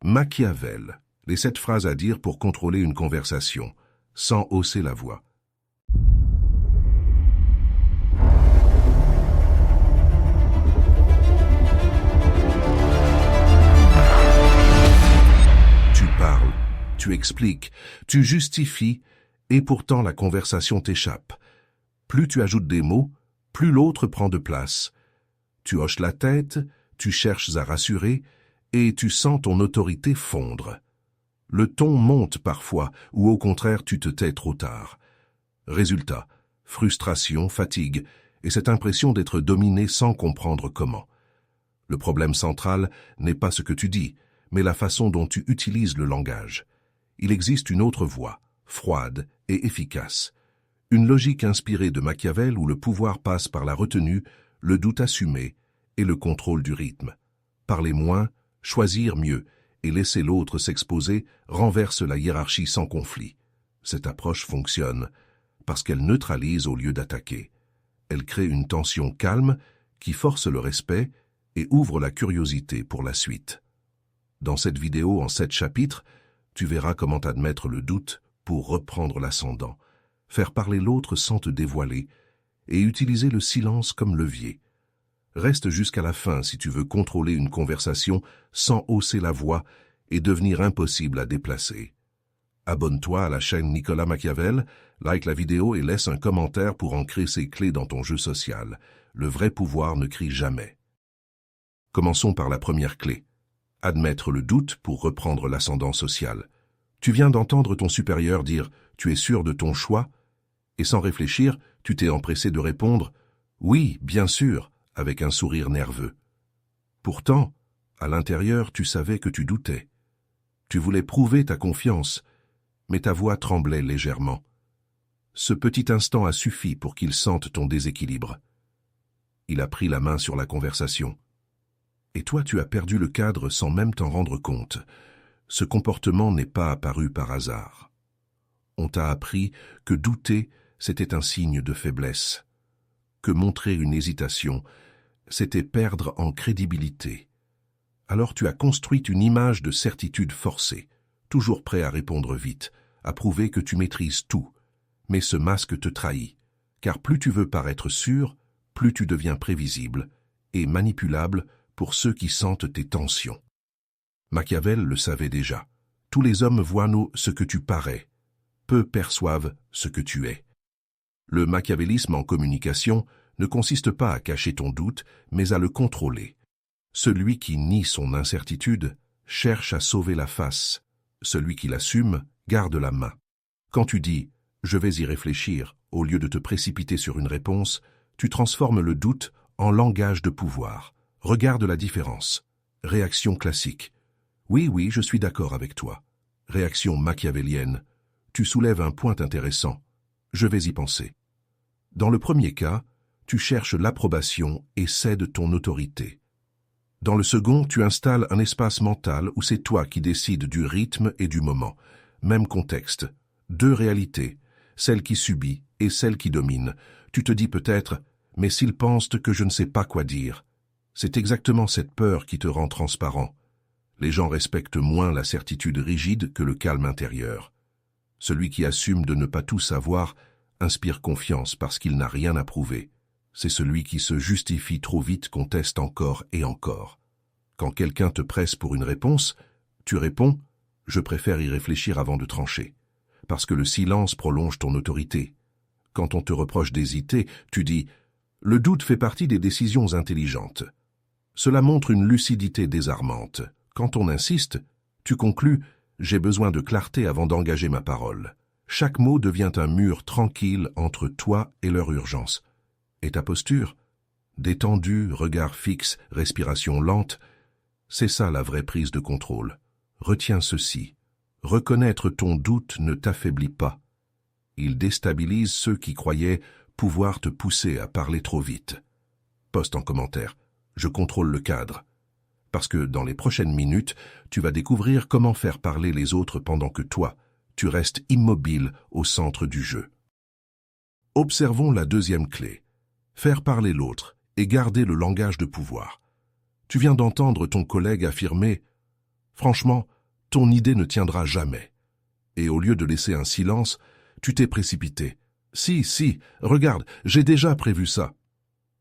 Machiavel, les 7 phrases à dire pour contrôler une conversation, sans hausser la voix. Tu parles, tu expliques, tu justifies, et pourtant la conversation t'échappe. Plus tu ajoutes des mots, plus l'autre prend de place. Tu hoches la tête, tu cherches à rassurer, et tu sens ton autorité fondre. Le ton monte parfois, ou au contraire tu te tais trop tard. Résultat, frustration, fatigue, et cette impression d'être dominé sans comprendre comment. Le problème central n'est pas ce que tu dis, mais la façon dont tu utilises le langage. Il existe une autre voie, froide et efficace. Une logique inspirée de Machiavel où le pouvoir passe par la retenue, le doute assumé et le contrôle du rythme. Parler moins, choisir mieux et laisser l'autre s'exposer renverse la hiérarchie sans conflit. Cette approche fonctionne parce qu'elle neutralise au lieu d'attaquer. Elle crée une tension calme qui force le respect et ouvre la curiosité pour la suite. Dans cette vidéo en 7 chapitres, tu verras comment admettre le doute pour reprendre l'ascendant, faire parler l'autre sans te dévoiler et utiliser le silence comme levier. Reste jusqu'à la fin si tu veux contrôler une conversation sans hausser la voix et devenir impossible à déplacer. Abonne-toi à la chaîne Nicolas Machiavel, like la vidéo et laisse un commentaire pour ancrer ces clés dans ton jeu social. Le vrai pouvoir ne crie jamais. Commençons par la première clé. Admettre le doute pour reprendre l'ascendant social. Tu viens d'entendre ton supérieur dire « tu es sûr de ton choix ?» et sans réfléchir, tu t'es empressé de répondre « oui, bien sûr », avec un sourire nerveux. Pourtant, à l'intérieur, tu savais que tu doutais. Tu voulais prouver ta confiance, mais ta voix tremblait légèrement. Ce petit instant a suffi pour qu'il sente ton déséquilibre. Il a pris la main sur la conversation. Et toi, tu as perdu le cadre sans même t'en rendre compte. Ce comportement n'est pas apparu par hasard. On t'a appris que douter, c'était un signe de faiblesse, que montrer une hésitation, c'était perdre en crédibilité. Alors tu as construit une image de certitude forcée, toujours prêt à répondre vite, à prouver que tu maîtrises tout. Mais ce masque te trahit, car plus tu veux paraître sûr, plus tu deviens prévisible et manipulable pour ceux qui sentent tes tensions. Machiavel le savait déjà. Tous les hommes voient ce que tu parais. Peu perçoivent ce que tu es. Le machiavélisme en communication ne consiste pas à cacher ton doute, mais à le contrôler. Celui qui nie son incertitude cherche à sauver la face. Celui qui l'assume garde la main. Quand tu dis « je vais y réfléchir » au lieu de te précipiter sur une réponse, tu transformes le doute en langage de pouvoir. Regarde la différence. Réaction classique. « oui, je suis d'accord avec toi ». Réaction machiavélienne. « tu soulèves un point intéressant. Je vais y penser ». Dans le premier cas, tu cherches l'approbation et cèdes ton autorité. Dans le second, tu installes un espace mental où c'est toi qui décides du rythme et du moment. Même contexte. 2 réalités, celle qui subit et celle qui domine. Tu te dis peut-être « mais s'ils pensent que je ne sais pas quoi dire ?» C'est exactement cette peur qui te rend transparent. Les gens respectent moins la certitude rigide que le calme intérieur. Celui qui assume de ne pas tout savoir inspire confiance parce qu'il n'a rien à prouver. C'est celui qui se justifie trop vite qu'on teste encore et encore. Quand quelqu'un te presse pour une réponse, tu réponds « je préfère y réfléchir avant de trancher », parce que le silence prolonge ton autorité. Quand on te reproche d'hésiter, tu dis « le doute fait partie des décisions intelligentes ». Cela montre une lucidité désarmante. Quand on insiste, tu conclus « j'ai besoin de clarté avant d'engager ma parole ». Chaque mot devient un mur tranquille entre toi et leur urgence. Et ta posture? Détendue, regard fixe, respiration lente, c'est ça la vraie prise de contrôle. Retiens ceci. Reconnaître ton doute ne t'affaiblit pas. Il déstabilise ceux qui croyaient pouvoir te pousser à parler trop vite. Poste en commentaire. Je contrôle le cadre. Parce que dans les prochaines minutes, tu vas découvrir comment faire parler les autres pendant que toi, tu restes immobile au centre du jeu. Observons la deuxième clé. Faire parler l'autre et garder le langage de pouvoir. Tu viens d'entendre ton collègue affirmer « Franchement, ton idée ne tiendra jamais. Et au lieu de laisser un silence, tu t'es précipité. Si, regarde, j'ai déjà prévu ça.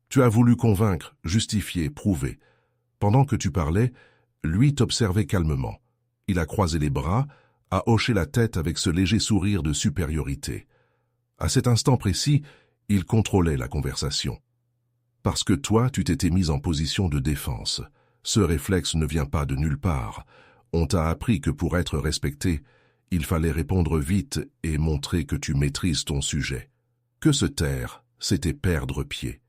Tu as voulu convaincre, justifier, prouver. Pendant que tu parlais, lui t'observait calmement. Il a croisé les bras, a hoché la tête avec ce léger sourire de supériorité. À cet instant précis, il contrôlait la conversation. Parce que toi, tu t'étais mis en position de défense. Ce réflexe ne vient pas de nulle part. On t'a appris que pour être respecté, il fallait répondre vite et montrer que tu maîtrises ton sujet. Que se taire, c'était perdre pied.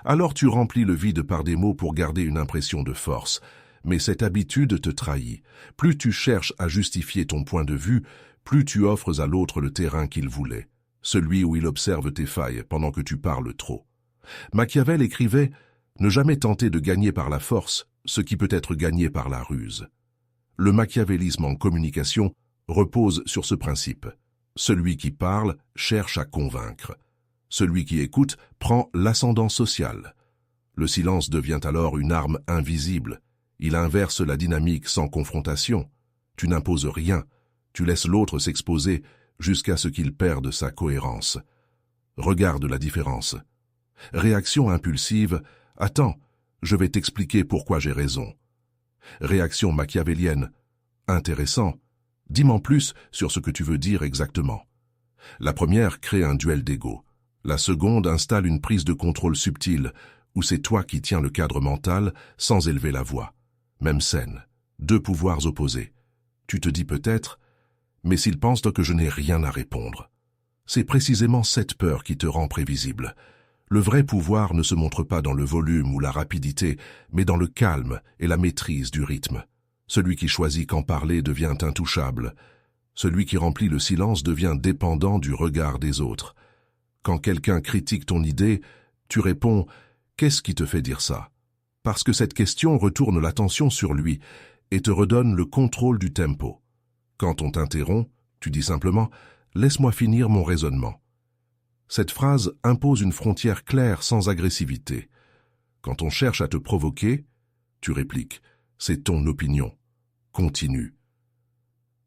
Alors tu remplis le vide par des mots pour garder une impression de force. Mais cette habitude te trahit. Plus tu cherches à justifier ton point de vue, plus tu offres à l'autre le terrain qu'il voulait, celui où il observe tes failles pendant que tu parles trop. Machiavel écrivait « Ne jamais tenter de gagner par la force ce qui peut être gagné par la ruse ». Le machiavélisme en communication repose sur ce principe. Celui qui parle cherche à convaincre. Celui qui écoute prend l'ascendant social. Le silence devient alors une arme invisible. Il inverse la dynamique sans confrontation. Tu n'imposes rien, tu laisses l'autre s'exposer jusqu'à ce qu'il perde sa cohérence. Regarde la différence. Réaction impulsive, « Attends, je vais t'expliquer pourquoi j'ai raison. » Réaction machiavélienne, « Intéressant, dis-moi plus sur ce que tu veux dire exactement. » La première crée un duel d'ego. La seconde installe une prise de contrôle subtile, où c'est toi qui tiens le cadre mental sans élever la voix. Même scène, deux pouvoirs opposés. Tu te dis peut-être, mais s'ils pensent que je n'ai rien à répondre. C'est précisément cette peur qui te rend prévisible. Le vrai pouvoir ne se montre pas dans le volume ou la rapidité, mais dans le calme et la maîtrise du rythme. Celui qui choisit quand parler devient intouchable. Celui qui remplit le silence devient dépendant du regard des autres. Quand quelqu'un critique ton idée, tu réponds « Qu'est-ce qui te fait dire ça ?» Parce que cette question retourne l'attention sur lui et te redonne le contrôle du tempo. Quand on t'interrompt, tu dis simplement « Laisse-moi finir mon raisonnement ». Cette phrase impose une frontière claire sans agressivité. Quand on cherche à te provoquer, tu répliques « C'est ton opinion. Continue ».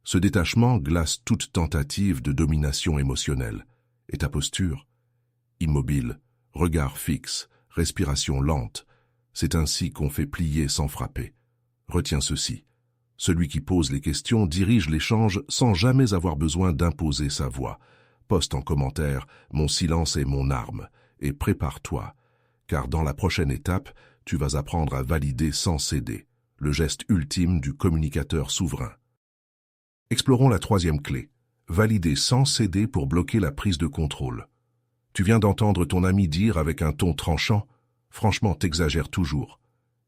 Ce détachement glace toute tentative de domination émotionnelle. Et ta posture? Immobile, regard fixe, respiration lente. C'est ainsi qu'on fait plier sans frapper. Retiens ceci. Celui qui pose les questions dirige l'échange sans jamais avoir besoin d'imposer sa voix. Poste en commentaire « Mon silence est mon arme » et prépare-toi, car dans la prochaine étape, tu vas apprendre à valider sans céder, le geste ultime du communicateur souverain. Explorons la troisième clé. Valider sans céder pour bloquer la prise de contrôle. Tu viens d'entendre ton ami dire avec un ton tranchant « Franchement, t'exagères toujours ».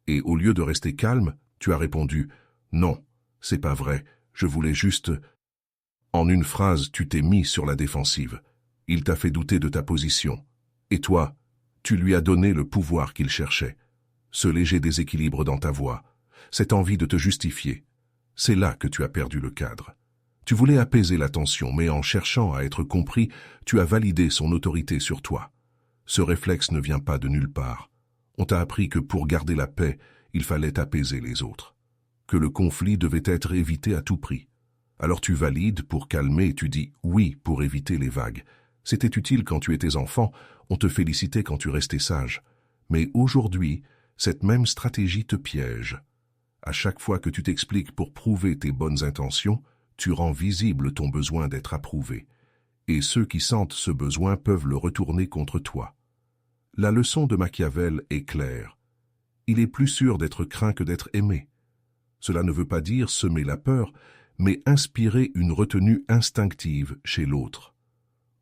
Et au lieu de rester calme, tu as répondu « Non, c'est pas vrai, je voulais juste… » En une phrase, tu t'es mis sur la défensive. Il t'a fait douter de ta position. Et toi, tu lui as donné le pouvoir qu'il cherchait. Ce léger déséquilibre dans ta voix, cette envie de te justifier, c'est là que tu as perdu le cadre. Tu voulais apaiser la tension, mais en cherchant à être compris, tu as validé son autorité sur toi. Ce réflexe ne vient pas de nulle part. On t'a appris que pour garder la paix, il fallait apaiser les autres. Que le conflit devait être évité à tout prix. Alors tu valides pour calmer et tu dis oui pour éviter les vagues. C'était utile quand tu étais enfant, on te félicitait quand tu restais sage. Mais aujourd'hui, cette même stratégie te piège. À chaque fois que tu t'expliques pour prouver tes bonnes intentions, tu rends visible ton besoin d'être approuvé. Et ceux qui sentent ce besoin peuvent le retourner contre toi. La leçon de Machiavel est claire. Il est plus sûr d'être craint que d'être aimé. Cela ne veut pas dire semer la peur, mais inspirer une retenue instinctive chez l'autre.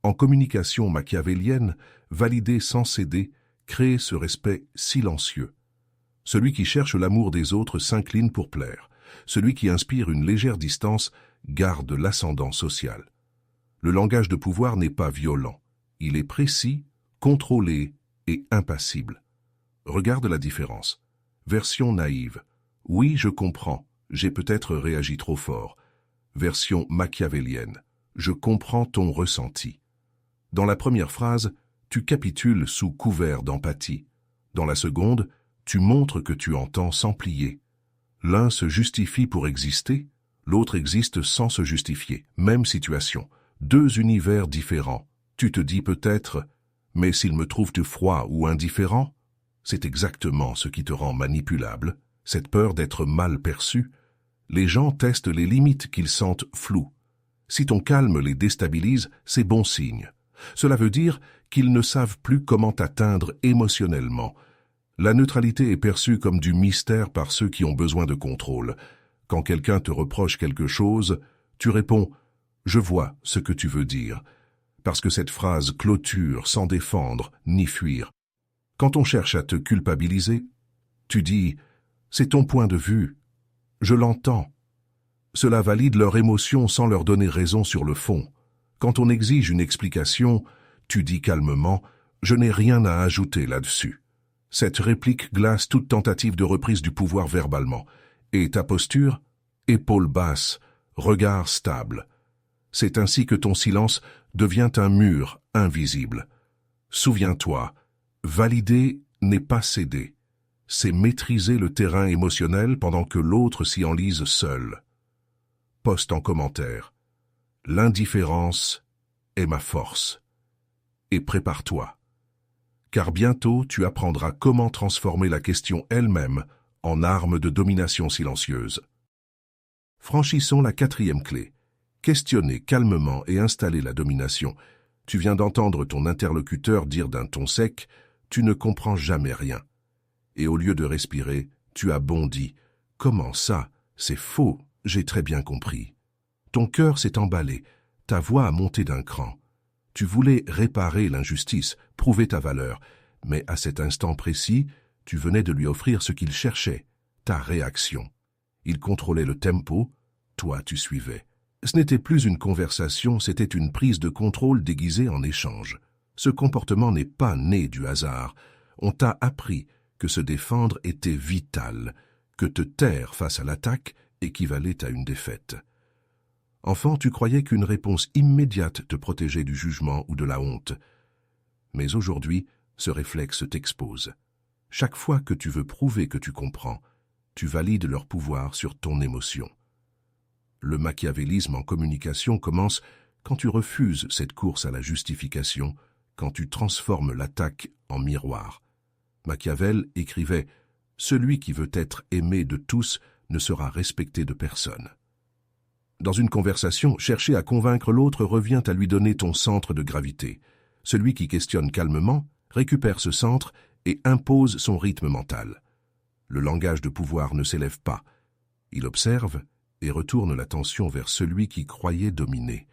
En communication machiavélienne, valider sans céder, créer ce respect silencieux. Celui qui cherche l'amour des autres s'incline pour plaire. Celui qui inspire une légère distance garde l'ascendant social. Le langage de pouvoir n'est pas violent. Il est précis, contrôlé et impassible. Regarde la différence. Version naïve. Oui, je comprends. J'ai peut-être réagi trop fort. Version machiavélienne. Je comprends ton ressenti. Dans la première phrase, tu capitules sous couvert d'empathie. Dans la seconde, tu montres que tu entends sans plier. L'un se justifie pour exister, L'autre existe sans se justifier. Même situation. Deux univers différents. Tu te dis peut-être, mais s'il me trouve froid ou indifférent, c'est exactement ce qui te rend manipulable, cette peur d'être mal perçu. Les gens testent les limites qu'ils sentent floues. Si ton calme les déstabilise, c'est bon signe. Cela veut dire qu'ils ne savent plus comment t'atteindre émotionnellement. La neutralité est perçue comme du mystère par ceux qui ont besoin de contrôle. Quand quelqu'un te reproche quelque chose, tu réponds « Je vois ce que tu veux dire », parce que cette phrase clôture sans défendre ni fuir. Quand on cherche à te culpabiliser, tu dis « C'est ton point de vue, je l'entends ». Cela valide leur émotion sans leur donner raison sur le fond. Quand on exige une explication, tu dis calmement « Je n'ai rien à ajouter là-dessus ». Cette réplique glace toute tentative de reprise du pouvoir verbalement. Et ta posture, épaules basses, regard stable. C'est ainsi que ton silence devient un mur invisible. Souviens-toi, valider n'est pas céder. C'est maîtriser le terrain émotionnel pendant que l'autre s'y enlise seul. Poste en commentaire. L'indifférence est ma force. Et prépare-toi. Car bientôt tu apprendras comment transformer la question elle-même en arme de domination silencieuse. Franchissons la 4e clé. Questionner calmement et installer la domination. Tu viens d'entendre ton interlocuteur dire d'un ton sec « Tu ne comprends jamais rien ». Et au lieu de respirer, tu as bondi. « Comment ça? C'est faux, j'ai très bien compris ». Ton cœur s'est emballé, ta voix a monté d'un cran. Tu voulais réparer l'injustice, prouver ta valeur, mais à cet instant précis, tu venais de lui offrir ce qu'il cherchait, ta réaction. Il contrôlait le tempo, toi tu suivais. Ce n'était plus une conversation, c'était une prise de contrôle déguisée en échange. Ce comportement n'est pas né du hasard. On t'a appris que se défendre était vital, que te taire face à l'attaque équivalait à une défaite. Enfant, tu croyais qu'une réponse immédiate te protégeait du jugement ou de la honte. Mais aujourd'hui, ce réflexe t'expose. Chaque fois que tu veux prouver que tu comprends, tu valides leur pouvoir sur ton émotion. Le machiavélisme en communication commence quand tu refuses cette course à la justification, quand tu transformes l'attaque en miroir. Machiavel écrivait « Celui qui veut être aimé de tous ne sera respecté de personne ». Dans une conversation, chercher à convaincre l'autre revient à lui donner ton centre de gravité. Celui qui questionne calmement récupère ce centre et impose son rythme mental. Le langage de pouvoir ne s'élève pas. Il observe et retourne l'attention vers celui qui croyait dominer.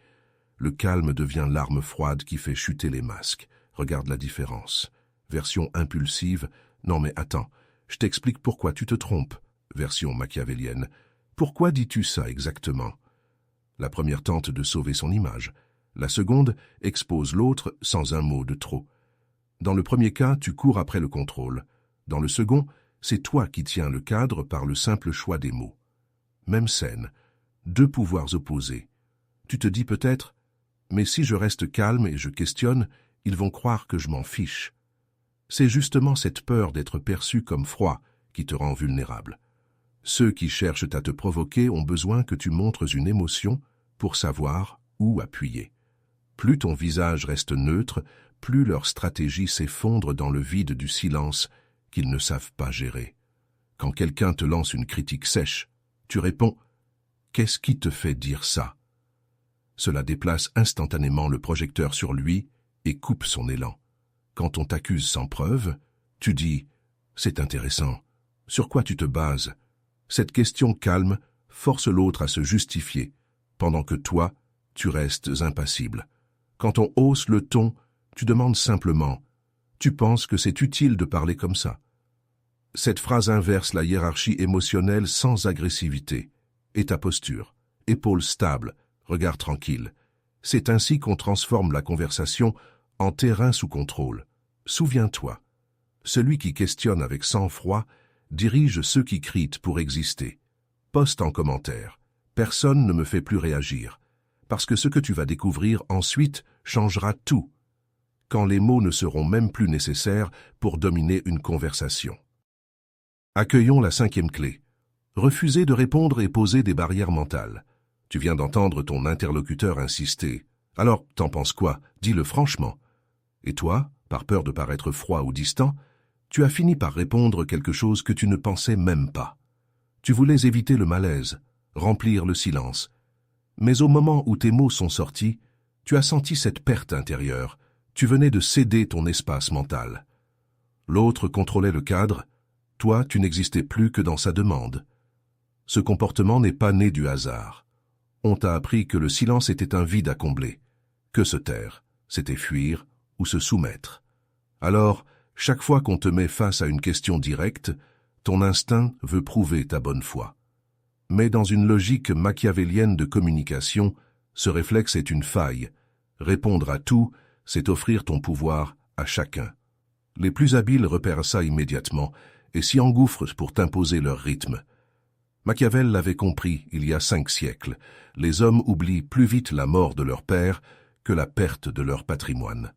Le calme devient l'arme froide qui fait chuter les masques. Regarde la différence. Version impulsive, non mais attends, je t'explique pourquoi tu te trompes. Version machiavélienne, pourquoi dis-tu ça exactement? La première tente de sauver son image. La seconde expose l'autre sans un mot de trop. Dans le premier cas, tu cours après le contrôle. Dans le second, c'est toi qui tiens le cadre par le simple choix des mots. Même scène, deux pouvoirs opposés. Tu te dis peut-être, mais si je reste calme et je questionne, ils vont croire que je m'en fiche. C'est justement cette peur d'être perçu comme froid qui te rend vulnérable. Ceux qui cherchent à te provoquer ont besoin que tu montres une émotion pour savoir où appuyer. Plus ton visage reste neutre, plus leur stratégie s'effondre dans le vide du silence qu'ils ne savent pas gérer. Quand quelqu'un te lance une critique sèche, tu réponds « Qu'est-ce qui te fait dire ça ?» Cela déplace instantanément le projecteur sur lui et coupe son élan. Quand on t'accuse sans preuve, tu dis « C'est intéressant. Sur quoi tu te bases ?» Cette question calme force l'autre à se justifier, pendant que toi, tu restes impassible. Quand on hausse le ton, tu demandes simplement « Tu penses que c'est utile de parler comme ça ?» Cette phrase inverse la hiérarchie émotionnelle sans agressivité. Et ta posture, épaules stables, regard tranquille. C'est ainsi qu'on transforme la conversation en terrain sous contrôle. Souviens-toi, celui qui questionne avec sang-froid dirige ceux qui crient pour exister. Poste en commentaire. Personne ne me fait plus réagir. Parce que ce que tu vas découvrir ensuite changera tout, quand les mots ne seront même plus nécessaires pour dominer une conversation. Accueillons la 5e clé. Refuser de répondre et poser des barrières mentales. Tu viens d'entendre ton interlocuteur insister. Alors, t'en penses quoi? Dis-le franchement. Et toi, par peur de paraître froid ou distant, tu as fini par répondre quelque chose que tu ne pensais même pas. Tu voulais éviter le malaise, remplir le silence. Mais au moment où tes mots sont sortis, tu as senti cette perte intérieure. Tu venais de céder ton espace mental. L'autre contrôlait le cadre, toi tu n'existais plus que dans sa demande. Ce comportement n'est pas né du hasard. On t'a appris que le silence était un vide à combler, que se taire, c'était fuir ou se soumettre. Alors, chaque fois qu'on te met face à une question directe, ton instinct veut prouver ta bonne foi. Mais dans une logique machiavélienne de communication, ce réflexe est une faille. Répondre à tout, c'est offrir ton pouvoir à chacun. Les plus habiles repèrent ça immédiatement et s'y engouffrent pour t'imposer leur rythme. Machiavel l'avait compris il y a 5 siècles. Les hommes oublient plus vite la mort de leur père que la perte de leur patrimoine.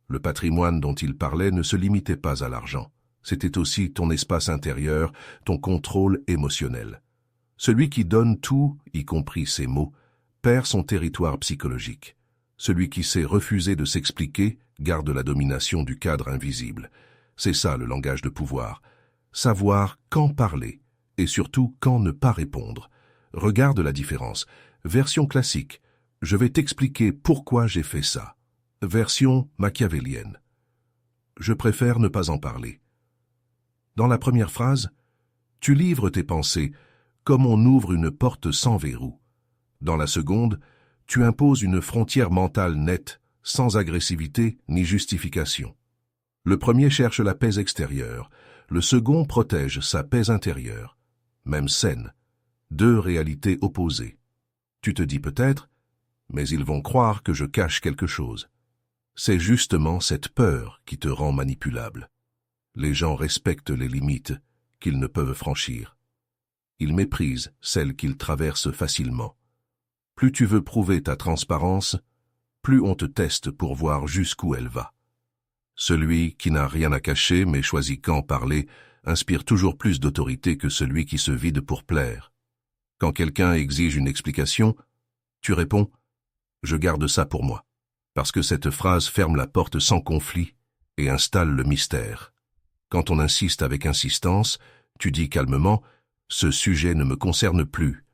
Le patrimoine dont il parlait ne se limitait pas à l'argent. C'était aussi ton espace intérieur, ton contrôle émotionnel. Celui qui donne tout, y compris ses mots, perd son territoire psychologique. Celui qui sait refuser de s'expliquer garde la domination du cadre invisible. C'est ça le langage de pouvoir. Savoir quand parler et surtout quand ne pas répondre. Regarde la différence. Version classique. Je vais t'expliquer pourquoi j'ai fait ça. Version machiavélienne. Je préfère ne pas en parler. Dans la première phrase, tu livres tes pensées comme on ouvre une porte sans verrou. Dans la seconde, tu imposes une frontière mentale nette, sans agressivité ni justification. Le premier cherche la paix extérieure, le second protège sa paix intérieure. Même scène, 2 réalités opposées. Tu te dis peut-être, mais ils vont croire que je cache quelque chose. C'est justement cette peur qui te rend manipulable. Les gens respectent les limites qu'ils ne peuvent franchir. Ils méprisent celles qu'ils traversent facilement. Plus tu veux prouver ta transparence, plus on te teste pour voir jusqu'où elle va. Celui qui n'a rien à cacher mais choisit quand parler inspire toujours plus d'autorité que celui qui se vide pour plaire. Quand quelqu'un exige une explication, tu réponds « Je garde ça pour moi », parce que cette phrase ferme la porte sans conflit et installe le mystère. Quand on insiste avec insistance, tu dis calmement « Ce sujet ne me concerne plus ».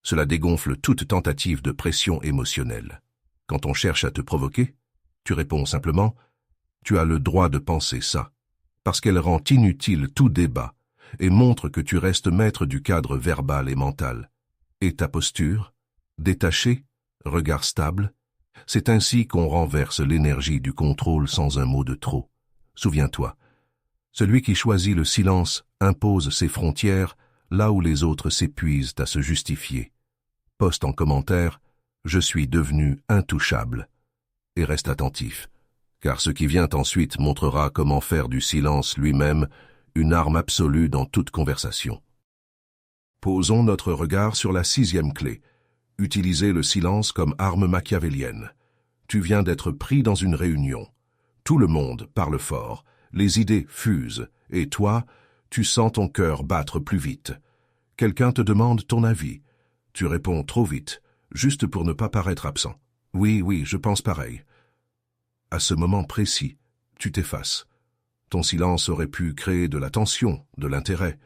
Cela dégonfle toute tentative de pression émotionnelle. Quand on cherche à te provoquer, tu réponds simplement « Tu as le droit de penser ça », parce qu'elle rend inutile tout débat et montre que tu restes maître du cadre verbal et mental. Et ta posture, détachée, regard stable, c'est ainsi qu'on renverse l'énergie du contrôle sans un mot de trop. Souviens-toi, celui qui choisit le silence impose ses frontières là où les autres s'épuisent à se justifier. Poste en commentaire « Je suis devenu intouchable » et reste attentif, car ce qui vient ensuite montrera comment faire du silence lui-même une arme absolue dans toute conversation. Posons notre regard sur la 6e clé. Utiliser le silence comme arme machiavélienne. Tu viens d'être pris dans une réunion. Tout le monde parle fort, les idées fusent, et toi, tu sens ton cœur battre plus vite. Quelqu'un te demande ton avis. Tu réponds trop vite, juste pour ne pas paraître absent. Oui, je pense pareil. À ce moment précis, tu t'effaces. Ton silence aurait pu créer de la tension, de l'intérêt,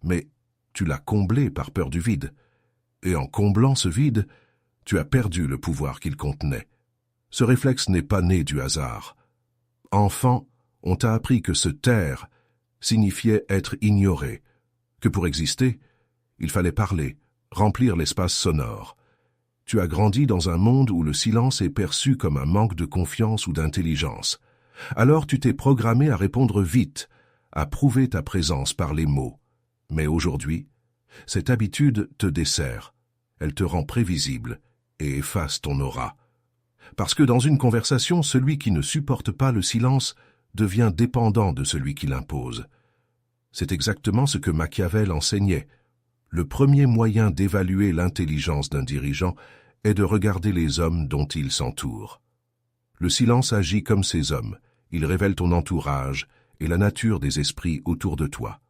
mais tu l'as comblé par peur du vide. Et en comblant ce vide, tu as perdu le pouvoir qu'il contenait. Ce réflexe n'est pas né du hasard. Enfant, on t'a appris que se taire signifiait être ignoré, que pour exister, il fallait parler, remplir l'espace sonore. Tu as grandi dans un monde où le silence est perçu comme un manque de confiance ou d'intelligence. Alors tu t'es programmé à répondre vite, à prouver ta présence par les mots. Mais aujourd'hui, cette habitude te dessert. Elle te rend prévisible et efface ton aura. Parce que dans une conversation, celui qui ne supporte pas le silence devient dépendant de celui qui l'impose. C'est exactement ce que Machiavel enseignait. Le premier moyen d'évaluer l'intelligence d'un dirigeant est de regarder les hommes dont il s'entoure. Le silence agit comme ces hommes. Il révèle ton entourage et la nature des esprits autour de toi.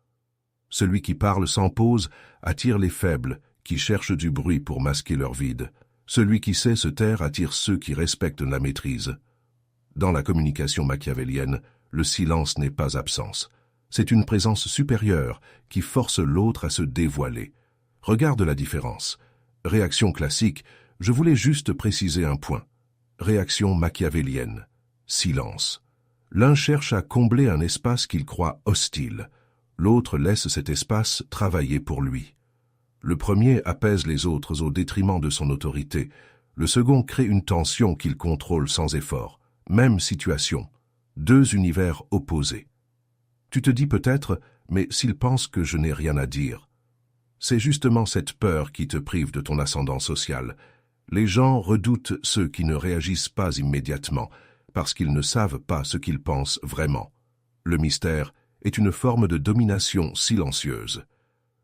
Celui qui parle sans pause attire les faibles, qui cherchent du bruit pour masquer leur vide. Celui qui sait se taire attire ceux qui respectent la maîtrise. Dans la communication machiavélienne, le silence n'est pas absence. C'est une présence supérieure qui force l'autre à se dévoiler. Regarde la différence. Réaction classique, je voulais juste préciser un point. Réaction machiavélienne. Silence. L'un cherche à combler un espace qu'il croit hostile. L'autre laisse cet espace travailler pour lui. Le premier apaise les autres au détriment de son autorité. Le second crée une tension qu'il contrôle sans effort. Même situation. Deux univers opposés. Tu te dis peut-être, mais s'il pense que je n'ai rien à dire. C'est justement cette peur qui te prive de ton ascendant social. Les gens redoutent ceux qui ne réagissent pas immédiatement, parce qu'ils ne savent pas ce qu'ils pensent vraiment. Le mystère est une forme de domination silencieuse.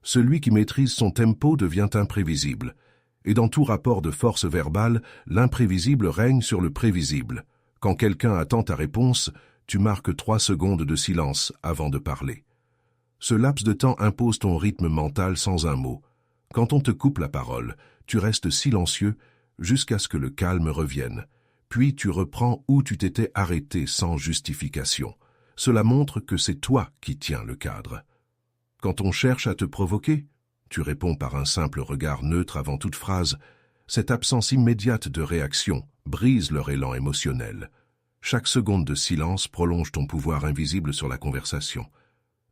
Celui qui maîtrise son tempo devient imprévisible, et dans tout rapport de force verbale, l'imprévisible règne sur le prévisible. Quand quelqu'un attend ta réponse, tu marques 3 secondes de silence avant de parler. Ce laps de temps impose ton rythme mental sans un mot. Quand on te coupe la parole, tu restes silencieux jusqu'à ce que le calme revienne. Puis tu reprends où tu t'étais arrêté sans justification. Cela montre que c'est toi qui tiens le cadre. Quand on cherche à te provoquer, tu réponds par un simple regard neutre avant toute phrase. Cette absence immédiate de réaction brise leur élan émotionnel. Chaque seconde de silence prolonge ton pouvoir invisible sur la conversation.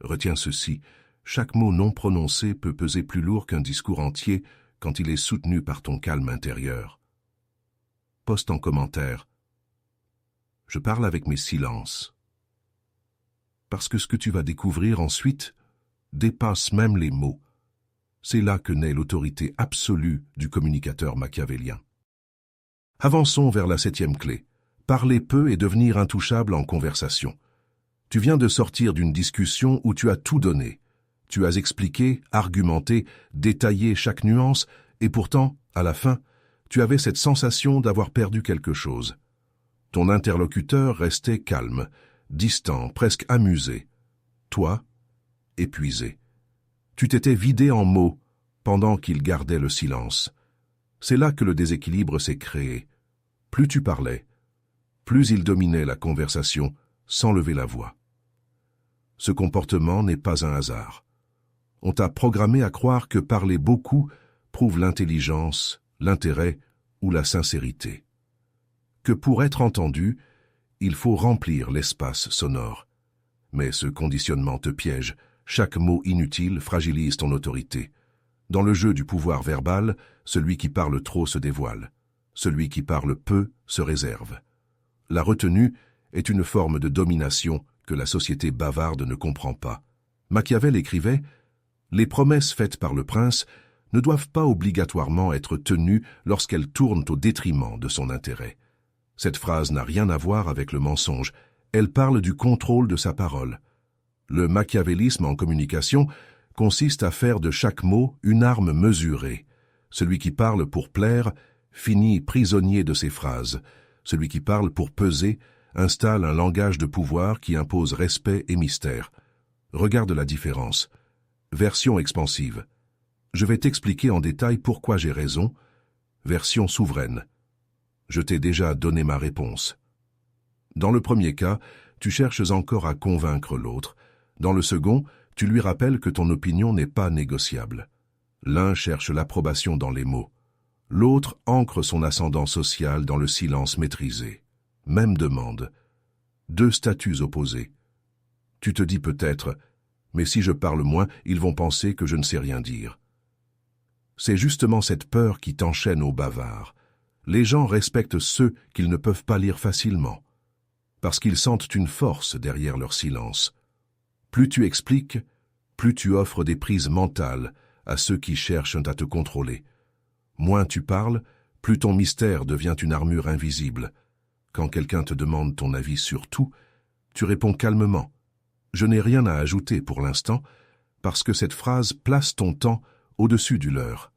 Retiens ceci, chaque mot non prononcé peut peser plus lourd qu'un discours entier quand il est soutenu par ton calme intérieur. Poste en commentaire. Je parle avec mes silences. Parce que ce que tu vas découvrir ensuite dépasse même les mots. C'est là que naît l'autorité absolue du communicateur machiavélien. Avançons vers la 7e clé. Parler peu et devenir intouchable en conversation. Tu viens de sortir d'une discussion où tu as tout donné. Tu as expliqué, argumenté, détaillé chaque nuance, et pourtant, à la fin, tu avais cette sensation d'avoir perdu quelque chose. Ton interlocuteur restait calme, distant, presque amusé. Toi, épuisé. Tu t'étais vidé en mots pendant qu'il gardait le silence. C'est là que le déséquilibre s'est créé. Plus tu parlais, plus il dominait la conversation sans lever la voix. Ce comportement n'est pas un hasard. On t'a programmé à croire que parler beaucoup prouve l'intelligence, l'intérêt ou la sincérité. Que pour être entendu, il faut remplir l'espace sonore. Mais ce conditionnement te piège. Chaque mot inutile fragilise ton autorité. Dans le jeu du pouvoir verbal, celui qui parle trop se dévoile. Celui qui parle peu se réserve. La retenue est une forme de domination que la société bavarde ne comprend pas. Machiavel écrivait « Les promesses faites par le prince ne doivent pas obligatoirement être tenues lorsqu'elles tournent au détriment de son intérêt. » Cette phrase n'a rien à voir avec le mensonge. Elle parle du contrôle de sa parole. Le machiavélisme en communication consiste à faire de chaque mot une arme mesurée. Celui qui parle pour plaire finit prisonnier de ses phrases. Celui qui parle pour peser installe un langage de pouvoir qui impose respect et mystère. Regarde la différence. Version expansive. Je vais t'expliquer en détail pourquoi j'ai raison. Version souveraine. Je t'ai déjà donné ma réponse. Dans le premier cas, tu cherches encore à convaincre l'autre. Dans le second, tu lui rappelles que ton opinion n'est pas négociable. L'un cherche l'approbation dans les mots. L'autre ancre son ascendant social dans le silence maîtrisé. Même demande. Deux statuts opposés. Tu te dis peut-être, mais si je parle moins, ils vont penser que je ne sais rien dire. C'est justement cette peur qui t'enchaîne au bavard. Les gens respectent ceux qu'ils ne peuvent pas lire facilement, parce qu'ils sentent une force derrière leur silence. Plus tu expliques, plus tu offres des prises mentales à ceux qui cherchent à te contrôler. Moins tu parles, plus ton mystère devient une armure invisible. Quand quelqu'un te demande ton avis sur tout, tu réponds calmement. Je n'ai rien à ajouter pour l'instant, parce que cette phrase place ton temps au-dessus du leur.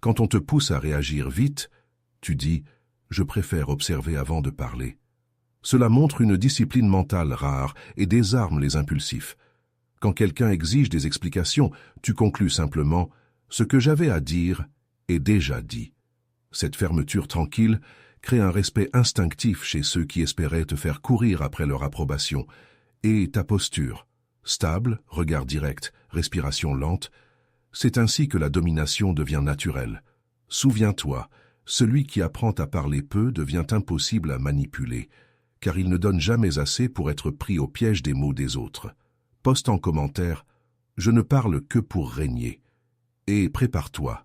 Quand on te pousse à réagir vite, tu dis « je préfère observer avant de parler ». Cela montre une discipline mentale rare et désarme les impulsifs. Quand quelqu'un exige des explications, tu conclus simplement « Ce que j'avais à dire est déjà dit ». Cette fermeture tranquille crée un respect instinctif chez ceux qui espéraient te faire courir après leur approbation. Et ta posture, stable, regard direct, respiration lente, c'est ainsi que la domination devient naturelle. Souviens-toi, celui qui apprend à parler peu devient impossible à manipuler, car il ne donne jamais assez pour être pris au piège des mots des autres. Poste en commentaire « Je ne parle que pour régner » et prépare-toi,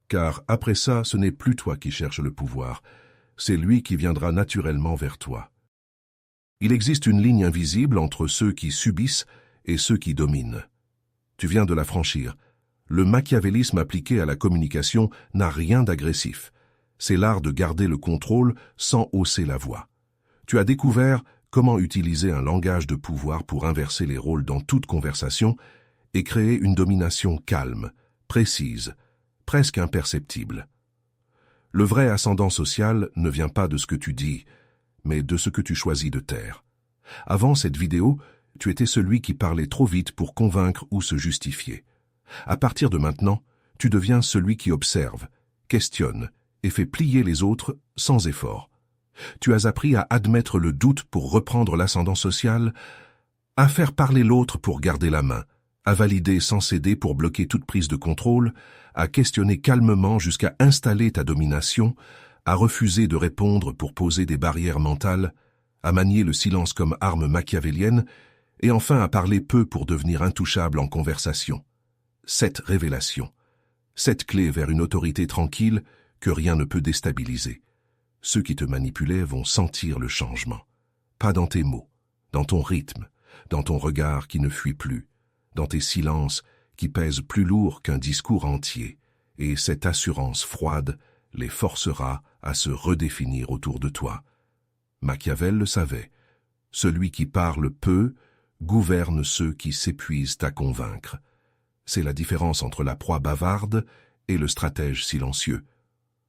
car après ça, ce n'est plus toi qui cherches le pouvoir, c'est lui qui viendra naturellement vers toi. Il existe une ligne invisible entre ceux qui subissent et ceux qui dominent. Tu viens de la franchir. Le machiavélisme appliqué à la communication n'a rien d'agressif. C'est l'art de garder le contrôle sans hausser la voix. Tu as découvert comment utiliser un langage de pouvoir pour inverser les rôles dans toute conversation et créer une domination calme, précise, presque imperceptible. Le vrai ascendant social ne vient pas de ce que tu dis, mais de ce que tu choisis de taire. Avant cette vidéo, tu étais celui qui parlait trop vite pour convaincre ou se justifier. À partir de maintenant, tu deviens celui qui observe, questionne et fait plier les autres sans effort. Tu as appris à admettre le doute pour reprendre l'ascendant social, à faire parler l'autre pour garder la main, à valider sans céder pour bloquer toute prise de contrôle, à questionner calmement jusqu'à installer ta domination, à refuser de répondre pour poser des barrières mentales, à manier le silence comme arme machiavélienne, et enfin à parler peu pour devenir intouchable en conversation. Cette révélation, cette clé vers une autorité tranquille que rien ne peut déstabiliser. Ceux qui te manipulaient vont sentir le changement. Pas dans tes mots, dans ton rythme, dans ton regard qui ne fuit plus, dans tes silences qui pèsent plus lourd qu'un discours entier, et cette assurance froide les forcera à se redéfinir autour de toi. Machiavel le savait, celui qui parle peu gouverne ceux qui s'épuisent à convaincre. C'est la différence entre la proie bavarde et le stratège silencieux.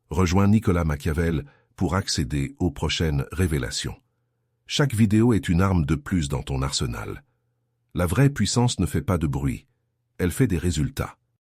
Rejoins Nicolas Machiavel pour accéder aux prochaines révélations. Chaque vidéo est une arme de plus dans ton arsenal. La vraie puissance ne fait pas de bruit, elle fait des résultats.